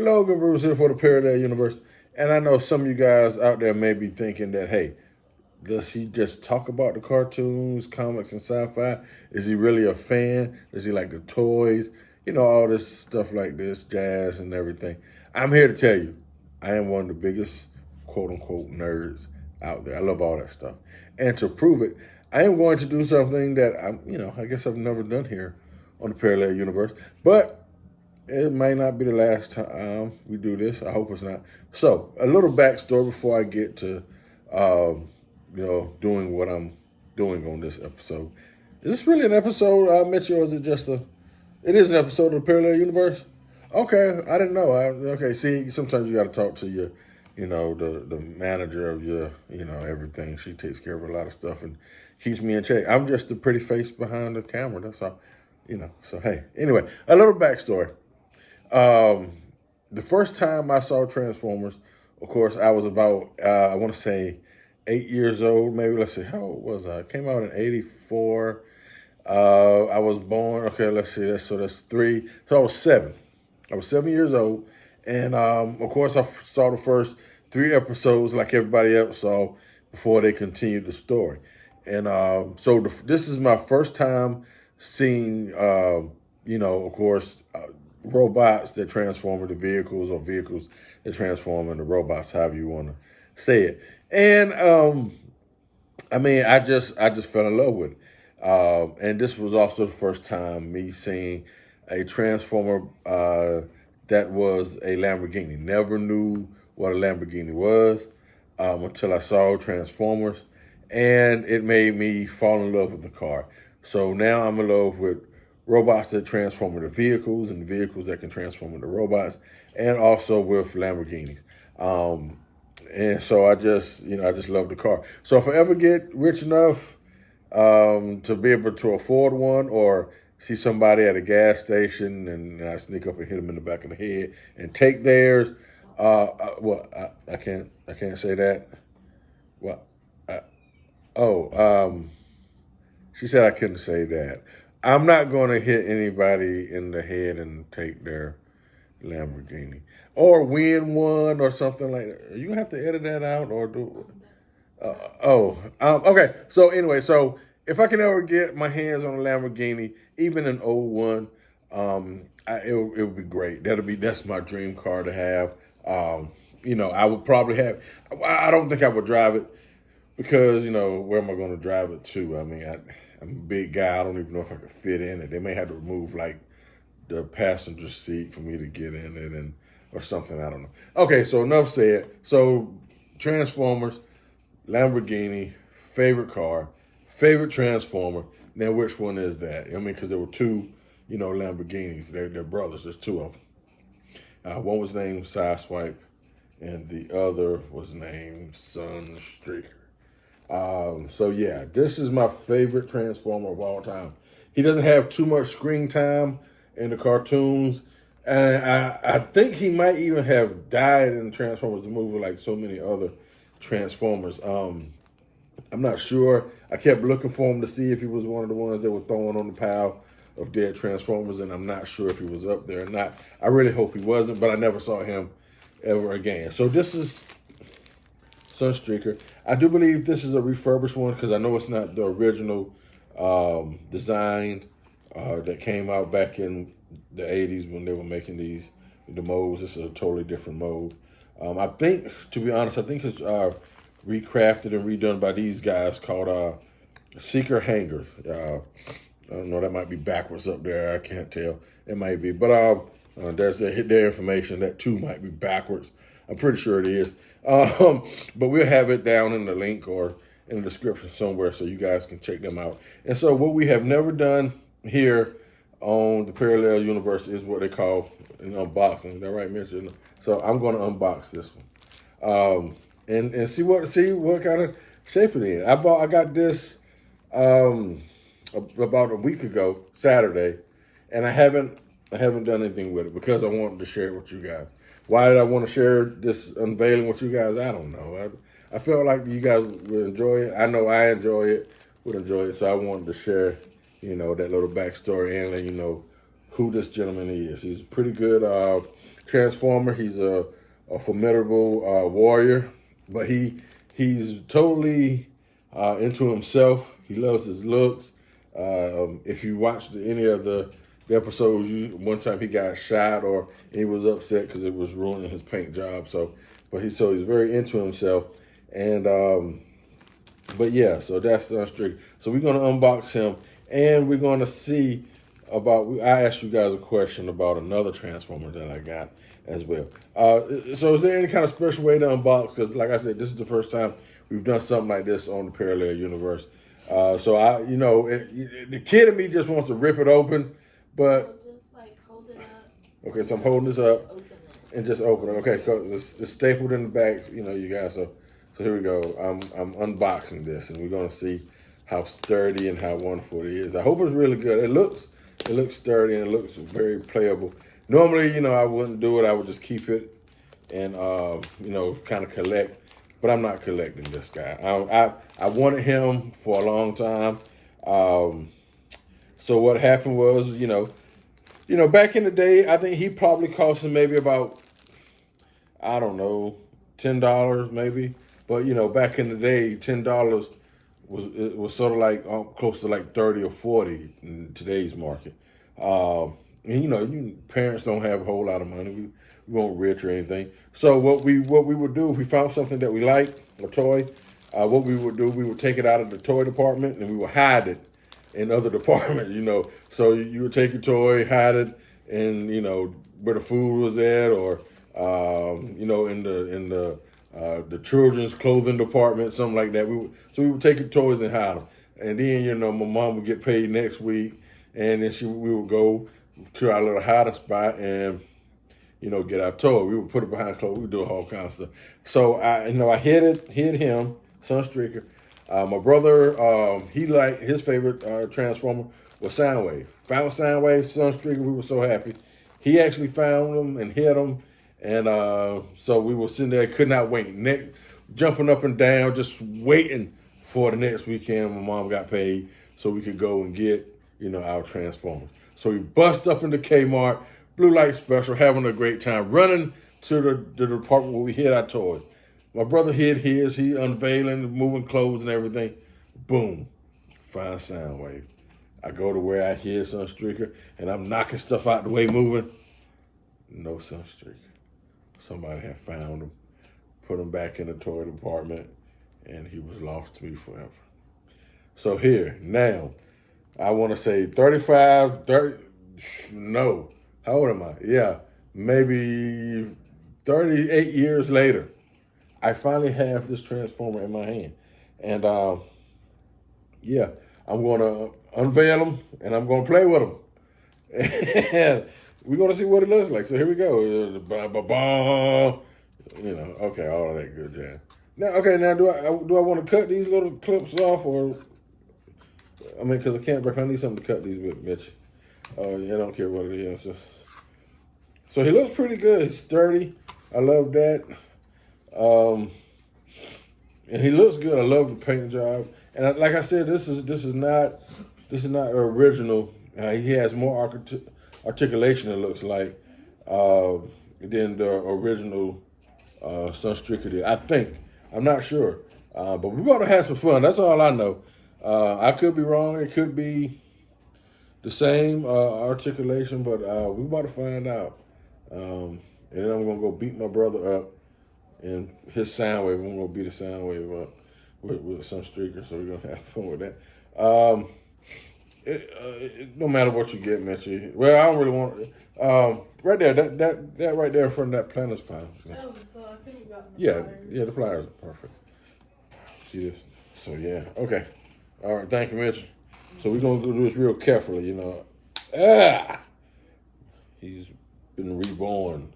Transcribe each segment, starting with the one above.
Logan Bruce here for the Parallel Universe. And I know some of you guys out there may be thinking that, hey, does he just talk about the cartoons, comics, and sci-fi? Is he really a fan? Does he like the toys? You know, all this stuff like this, jazz and everything. I'm here to tell you, I am one of the biggest quote-unquote nerds out there. I love all that stuff. And to prove it, I am going to do something that I guess I've never done here on the Parallel Universe. But it may not be the last time we do this. I hope it's not. So, a little backstory before I get to, doing what I'm doing on this episode. Is this really an episode, Mitch, or is it just it is an episode of the Parallel Universe? Okay, I didn't know. Okay, see, sometimes you got to talk to your, the manager of your, everything. She takes care of a lot of stuff and keeps me in check. I'm just the pretty face behind the camera. That's all, So, hey, anyway, a little backstory. The first time I saw Transformers, of course, I was about, I want to say 8 years old, maybe. Let's see, how old was I? It came out in 84. I was born, okay, let's see, that's 3. So I was 7. I was 7 years old. And, of course, I saw the first 3 episodes like everybody else saw before they continued the story. And this is my first time seeing, of course, robots that transform into vehicles, or vehicles that transform into robots, however you want to say it. And I just fell in love with it. And this was also the first time me seeing a Transformer that was a Lamborghini. Never knew what a Lamborghini was until I saw Transformers, and it made me fall in love with the car. So now I'm in love with robots that transform into vehicles, and vehicles that can transform into robots, and also with Lamborghinis. And so I just love the car. So if I ever get rich enough to be able to afford one, or see somebody at a gas station and I sneak up and hit them in the back of the head and take theirs, I can't say that. What? She said I couldn't say that. I'm not going to hit anybody in the head and take their Lamborghini or win one or something like that. You have to edit that out or do. Okay. So anyway, so if I can ever get my hands on a Lamborghini, even an old one, it would be great. That's my dream car to have. I would probably have. I don't think I would drive it because where am I going to drive it to? I mean, I'm a big guy. I don't even know if I could fit in it. They may have to remove like the passenger seat for me to get in it or something. I don't know. Okay, so enough said. So Transformers, Lamborghini, favorite car, favorite Transformer. Now, which one is that? I mean, because there were 2, Lamborghinis. They're brothers. There's 2 of them. One was named Sideswipe, and the other was named Sunstreaker. So yeah, this is my favorite Transformer of all time. He doesn't have too much screen time in the cartoons, and I think he might even have died in Transformers the movie like so many other Transformers. I'm not sure. I kept looking for him to see if he was one of the ones that were thrown on the pile of dead Transformers, and I'm not sure if he was up there or not. I really hope he wasn't, but I never saw him ever again. So this is Sunstreaker. I do believe this is a refurbished one because I know it's not the original design that came out back in the 80s when they were making the molds. This is a totally different mold. I think, to be honest, it's recrafted and redone by these guys called Seeker Hangers. I don't know, that might be backwards up there. I can't tell. It might be. But there's their information. That too might be backwards. I'm pretty sure it is. But we'll have it down in the link or in the description somewhere so you guys can check them out. And so what we have never done here on the Parallel Universe is what they call an unboxing. Is that right, Mitch? So I'm going to unbox this one and see what kind of shape it is. I got this about a week ago, Saturday, and I haven't done anything with it because I wanted to share it with you guys. Why did I want to share this unveiling with you guys? I don't know. I felt like you guys would enjoy it. I know I would enjoy it, so I wanted to share, that little backstory and let you know who this gentleman is. He's a pretty good Transformer. He's a formidable warrior, but he's totally into himself. He loves his looks. If you watched any of the episodes, one time he got shot or he was upset because it was ruining his paint job. But he's very into himself, and but yeah, so that's Sunstreaker. So we're gonna unbox him, and we're gonna see about. I asked you guys a question about another Transformer that I got as well. So is there any kind of special way to unbox? Because like I said, this is the first time we've done something like this on the Parallel Universe. So the kid in me just wants to rip it open, but just like hold it up. Okay, so I'm holding this up and just open it. Okay, so it's stapled in the back, you guys. So here we go. I'm unboxing this, and we're gonna see how sturdy and how wonderful it is. I hope it's really good. It looks sturdy and it looks very playable. Normally, I wouldn't do it. I would just keep it and kind of collect. But I'm not collecting this guy. I wanted him for a long time. So what happened was, back in the day, I think he probably cost him maybe about, I don't know, $10 maybe. But back in the day, $10 was sort of like close to like 30 or 40 in today's market. And parents don't have a whole lot of money. We weren't rich or anything. So what we would do if we found something that we liked, a toy, what we would do, we would take it out of the toy department and we would hide it in other departments. So you would take your toy, hide it, in where the food was at, or in the children's clothing department, something like that. We would take your toys and hide them, and then my mom would get paid next week, and then we would go to our little hiding spot and get our toy. We would put it behind clothes. We would do all kinds of stuff. So I hid him, Sunstreaker. My brother, he liked his favorite Transformer was Soundwave. Found Soundwave, Sunstreaker. We were so happy. He actually found them and hid them. And so we were sitting there, could not wait, jumping up and down, just waiting for the next weekend. My mom got paid so we could go and get, our Transformers. So we bust up into Kmart, Blue Light Special, having a great time, running to the department where we hid our toys. My brother hid his, he unveiling, moving clothes and everything. Boom, find Soundwave. I go to where I hid Sunstreaker, and I'm knocking stuff out the way, moving. No Sunstreaker. Somebody had found him, put him back in the toy department, and he was lost to me forever. So here, now, I want to say 30, no. How old am I? Yeah, maybe 38 years later, I finally have this Transformer in my hand. And I'm going to unveil him, and I'm going to play with him. And we're going to see what it looks like. So here we go. Okay, all of that good jazz. Now, do I want to cut these little clips off, or, because I can't break, I need something to cut these with, Mitch. I don't care what it is. So he looks pretty good. He's sturdy. I love that. And he looks good. I love the paint job. And like I said, this is not original. He has more articulation, it looks like, than the original Sunstreaker did. I think. I'm not sure. But we want to have some fun. That's all I know. I could be wrong. It could be the same articulation, but we about to find out. And then I'm going to go beat my brother up in his Soundwave. I'm going to beat the Soundwave up with Sunstreaker, so we're going to have fun with that. No matter what you get, Mitchie. Well, I don't really want right there, that right there in front of that planet's fine. Oh, so I could have gotten the pliers. Yeah, the pliers are perfect. See this? So yeah, okay. All right, thank you, Mitch. So we're gonna do this real carefully, He's been reborn,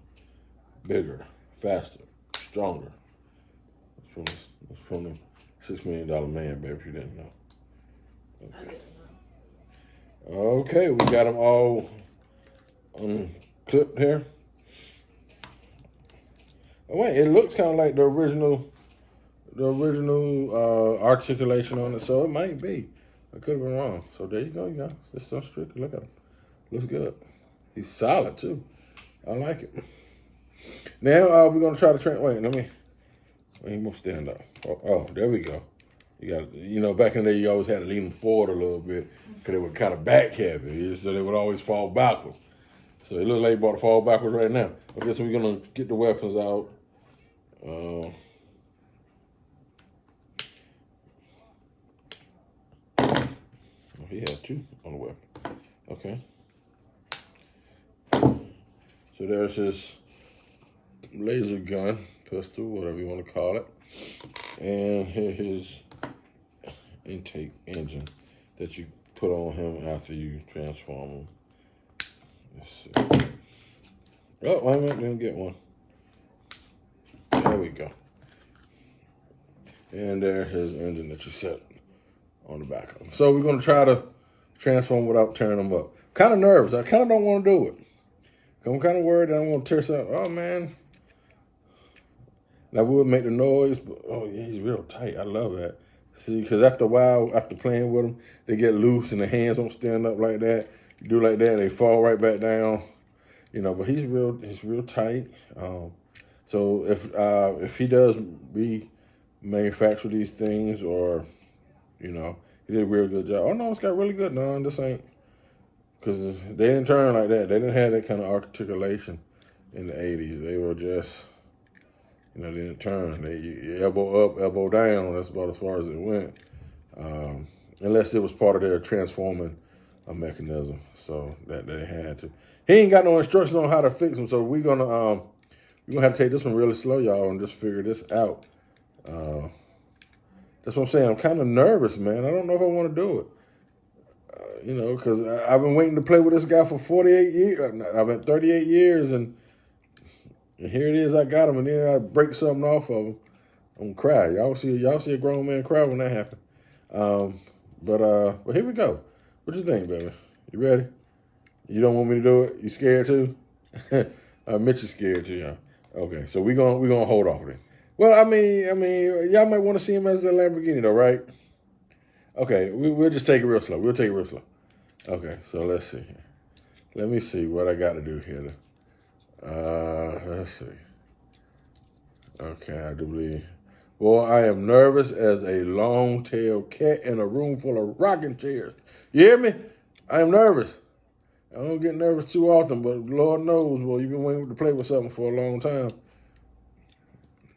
bigger, faster, stronger. That's from the $6 Million Man, baby, if you didn't know. Okay. I didn't know. Okay, we got them all clipped here. Oh wait, it looks kind of like the original articulation on it, so it might be. I could have been wrong. So there you go, you got this Sunstreaker. Look at him. Looks good. He's solid too. I like it. Now we're gonna try to wait. He won't stand up. Oh, there we go. You got, back in the day, you always had to lean them forward a little bit because they were kind of back heavy, so they would always fall backwards. So it looks like he about to fall backwards right now. Okay, so we're gonna get the weapons out. Oh, he had two on the weapon. Okay. So there's his laser gun, pistol, whatever you want to call it. And here's his intake engine that you put on him after you transform him. Let's see. Oh, wait a minute, didn't get one. There we go. And there's his engine that you set on the back of him. So we're going to try to transform without tearing them up. Kind of nervous. I kind of don't want to do it. I'm kind of worried that I'm going to tear something. Oh, man. That would make the noise, but oh, yeah, he's real tight. I love that. See, because after a while, after playing with them, they get loose and the hands don't stand up like that. You do like that, they fall right back down. But he's real tight. So if he does remanufacture these things, or he did a real good job. Oh no, it's got really good. No, this ain't, because they didn't turn like that. They didn't have that kind of articulation in the 80s. They were just, they didn't turn. They elbow up, elbow down. That's about as far as it went, unless it was part of their transforming mechanism. So that they had to. He ain't got no instructions on how to fix them. So we're gonna have to take this one really slow, y'all, and just figure this out. That's what I'm saying. I'm kind of nervous, man. I don't know if I want to do it. Because I've been waiting to play with this guy for 48 years. I've been 38 years, and here it is. I got him, and then I break something off of him. I'm gonna cry. Y'all see a grown man cry when that happens. But here we go. What you think, baby? You ready? You don't want me to do it? You scared too? Mitch is scared too, y'all. Okay, so we're gonna hold off then. Well, I mean, y'all might want to see him as a Lamborghini, though, right? Okay, we'll just take it real slow. We'll take it real slow. Okay, so let's see here. Let me see what I got to do here. Let's see. Okay, I do believe. Boy, I am nervous as a long-tailed cat in a room full of rocking chairs. You hear me? I am nervous. I don't get nervous too often, but Lord knows, boy, you've been waiting to play with something for a long time.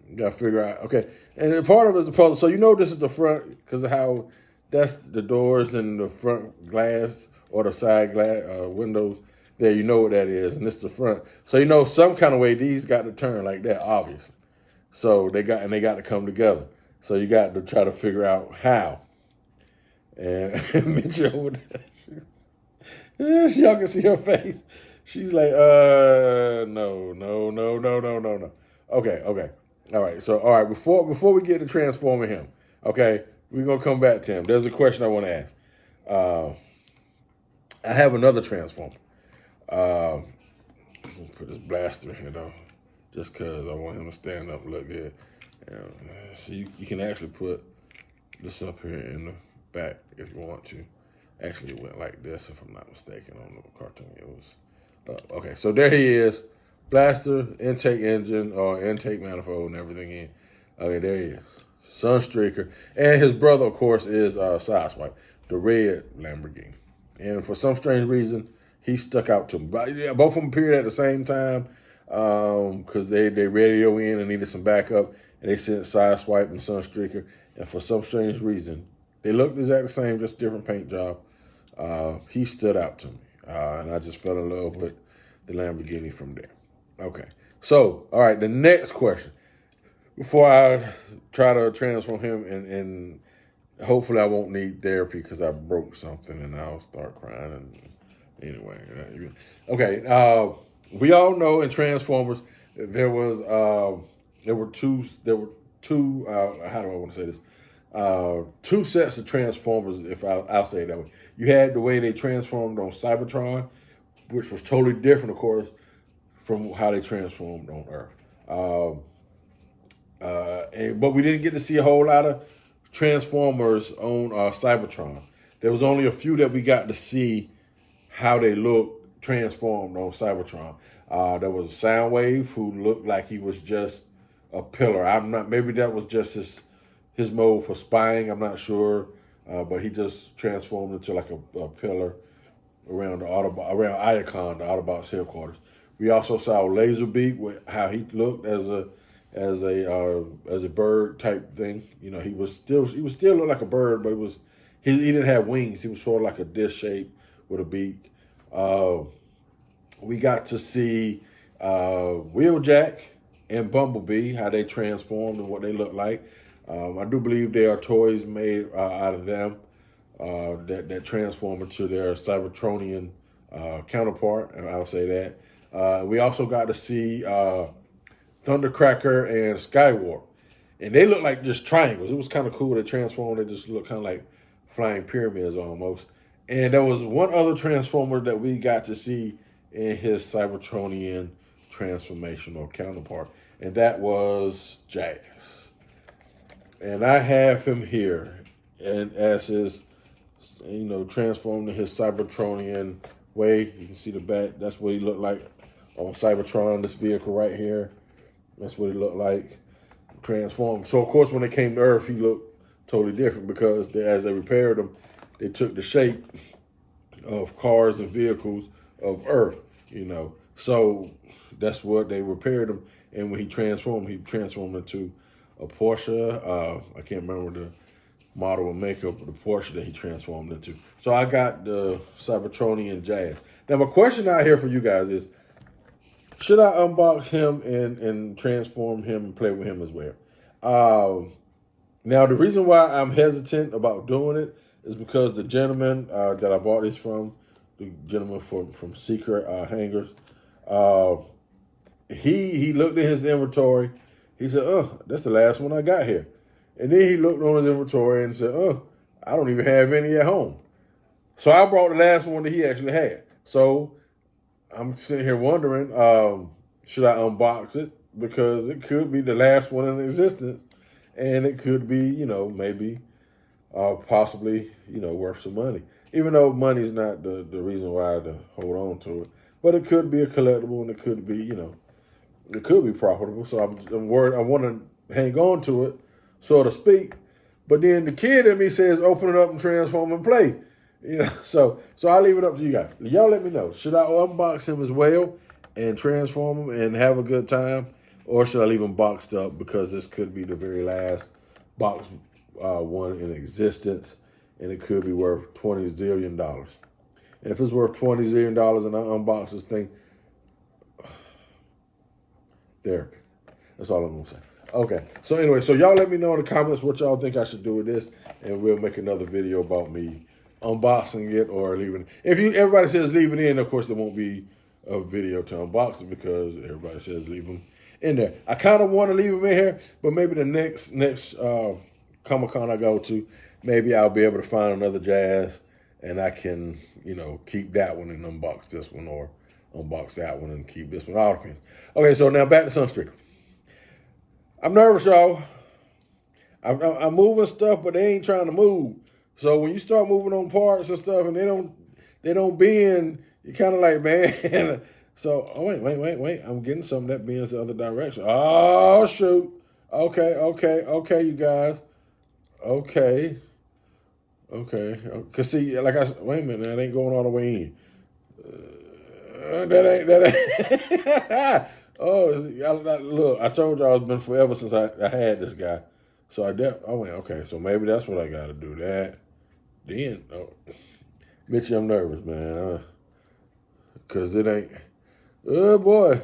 You got to figure out. Okay, and part of it is the puzzle. So this is the front because of how that's the doors and the front glass or the side glass windows. There, you know what that is, and this is the front. So some kind of way these got to turn like that, obviously. So they got to come together. So you got to try to figure out how. And Mitchell over there. Y'all can see her face. She's like, no. Okay. All right. So, all right, before we get to transforming him, okay, we're going to come back to him. There's a question I want to ask. I have another transformer. I'm going to put this blaster in here, though, just because I want him to stand up and look good. So you can actually put this up here in the back if you want to. Actually, it went like this, if I'm not mistaken, on the cartoon. It was okay. So there he is, blaster, intake engine, or intake manifold, and everything in. Okay, there he is, Sunstreaker, and his brother, of course, is Sideswipe, the red Lamborghini. And for some strange reason, he stuck out to me. But yeah, both of them appeared at the same time because they radio in and needed some backup, and they sent Sideswipe and Sunstreaker. And for some strange reason, they looked exactly the same, just different paint job. He stood out to me, and I just fell in love with the Lamborghini from there. Okay, so, all right, the next question. Before I try to transform him, and hopefully I won't need therapy because I broke something and I'll start crying. And anyway, okay, we all know in Transformers there were two. How do I want to say this? Two sets of Transformers, if I'll say it that way. You had the way they transformed on Cybertron, which was totally different, of course, from how they transformed on Earth. But we didn't get to see a whole lot of Transformers on Cybertron. There was only a few that we got to see how they look transformed on Cybertron. There was a Soundwave who looked like he was just a pillar. I'm not. Maybe that was just his mode for spying. I'm not sure, but he just transformed into like a pillar around the around Iacon, the Autobots headquarters. We also saw Laserbeak with how he looked as a bird type thing. You know, he was still look like a bird, but he didn't have wings. He was sort of like a disc shape with a beak. We got to see Wheeljack and Bumblebee, how they transformed and what they look like. I do believe they are toys made out of them that transform into their Cybertronian counterpart, and I'll say that. We also got to see Thundercracker and Skywarp, and they look like just triangles. It was kind of cool. They transformed. They just look kind of like flying pyramids almost. And there was one other Transformer that we got to see in his Cybertronian transformational counterpart, and that was Jazz. And I have him here, and as his, transformed in his Cybertronian way. You can see the back. That's what he looked like on Cybertron, this vehicle right here. That's what he looked like transformed. So, of course, when they came to Earth, he looked totally different because as they repaired him, they took the shape of cars and vehicles of Earth, So that's what they repaired him. And when he transformed into a Porsche. I can't remember the model and makeup of the Porsche that he transformed into. So I got the Cybertronian Jazz. Now, my question out here for you guys is, should I unbox him and transform him and play with him as well? Now, the reason why I'm hesitant about doing it is because the gentleman that I bought this from, the gentleman from Secret Hangers, he looked at his inventory. He said, that's the last one I got here. And then he looked on his inventory and said, I don't even have any at home. So I brought the last one that he actually had. So I'm sitting here wondering, should I unbox it? Because it could be the last one in existence. And it could be, maybe possibly, worth some money. Even though money's not the reason why to hold on to it. But it could be a collectible and it could be, it could be profitable. So I'm worried. I want to hang on to it, so to speak. But then the kid in me says, open it up and transform and play. So I'll leave it up to you guys. Y'all let me know. Should I unbox him as well and transform him and have a good time? Or should I leave him boxed up because this could be the very last box one in existence and it could be worth $20 zillion. And if it's worth $20 zillion and I unbox this thing, therapy. That's all I'm going to say. Okay. So anyway, so y'all let me know in the comments what y'all think I should do with this, and we'll make another video about me unboxing it or leaving it. If everybody says leave it in, of course there won't be a video to unbox it because everybody says leave them in there. I kind of want to leave them in here, but maybe the next Comic Con I go to, maybe I'll be able to find another Jazz and I can, keep that one and unbox this one, or unbox that one and keep this one. All depends. Okay, so now back to Sunstreaker. I'm nervous, y'all. I'm moving stuff, but they ain't trying to move. So when you start moving on parts and stuff and they don't bend, you're kind of like, man. So, wait. I'm getting something that bends the other direction. Oh, shoot. Okay, you guys. Okay. Cause see, like I said, wait a minute, that ain't going all the way in. That ain't. Look, I told y'all it's been forever since I had this guy. So I went, okay, so maybe that's what I got to do. That. Then, Mitchie, I'm nervous, man. Because it ain't. Oh, boy.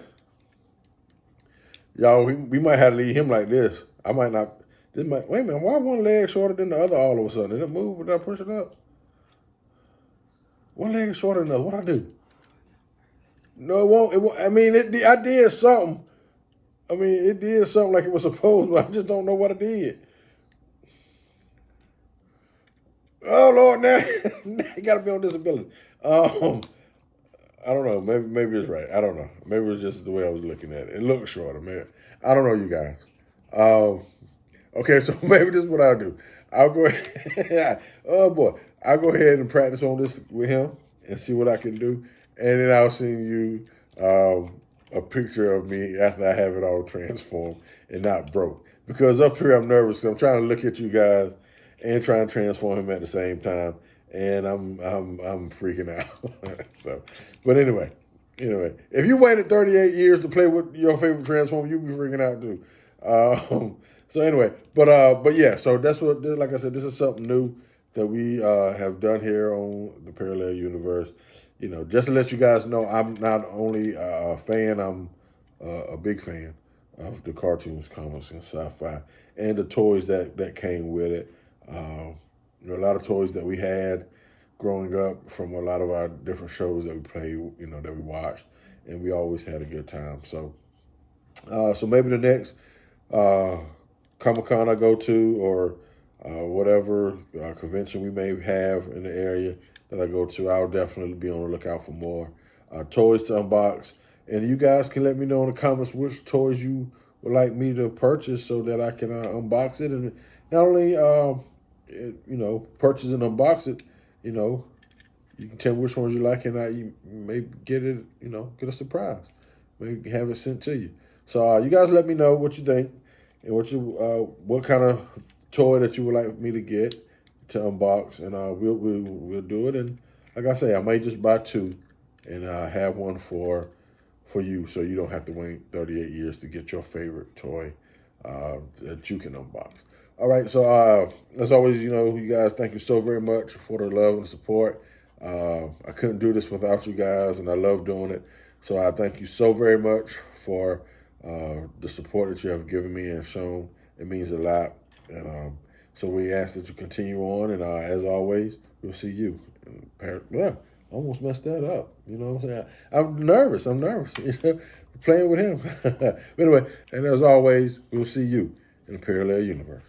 Y'all, we might have to leave him like this. I might not. Wait a minute, why one leg shorter than the other all of a sudden? Did it move? Did I push it up? One leg is shorter than the other. What'd I do? No, it won't. I mean, I did something. It did something like it was supposed, but I just don't know what I did. Oh, Lord, now you got to be on disability. I don't know. Maybe it's right. I don't know. Maybe it's just the way I was looking at it. It looked shorter, man. I don't know, you guys. Okay, so maybe this is what I'll do. I'll go ahead. Oh, boy. I'll go ahead and practice on this with him and see what I can do. and then I'll send you a picture of me after I have it all transformed and not broke. Because up here I'm nervous. I'm trying to look at you guys and trying to transform him at the same time, and I'm freaking out. So, but anyway, if you waited 38 years to play with your favorite Transformer, you'd be freaking out too. So anyway, but yeah, so that's what, like I said, this is something new that we have done here on the Parallel Universe. Just to let you guys know, I'm not only a fan, I'm a big fan of the cartoons, comics, and sci-fi, and the toys that came with it. A lot of toys that we had growing up from a lot of our different shows that we played, that we watched, and we always had a good time. So, so maybe the next Comic Con I go to, or whatever convention we may have in the area that I go to, I'll definitely be on the lookout for more toys to unbox. And you guys can let me know in the comments which toys you would like me to purchase so that I can unbox it. And not only, purchase and unbox it, you can tell me which ones you like, and you may get it, get a surprise. Maybe have it sent to you. So you guys let me know what you think and what kind of toy that you would like me to get to unbox, and we'll do it. And like I say, I may just buy two and have one for you, so you don't have to wait 38 years to get your favorite toy that you can unbox. All right, so as always, you guys, thank you so very much for the love and support. I couldn't do this without you guys, and I love doing it. So I thank you so very much for the support that you have given me and shown. It means a lot. And so we ask that you continue on, and as always, we'll see you. Well, I almost messed that up. You know what I'm saying? I'm nervous. Playing with him. But anyway, and as always, we'll see you in a parallel universe.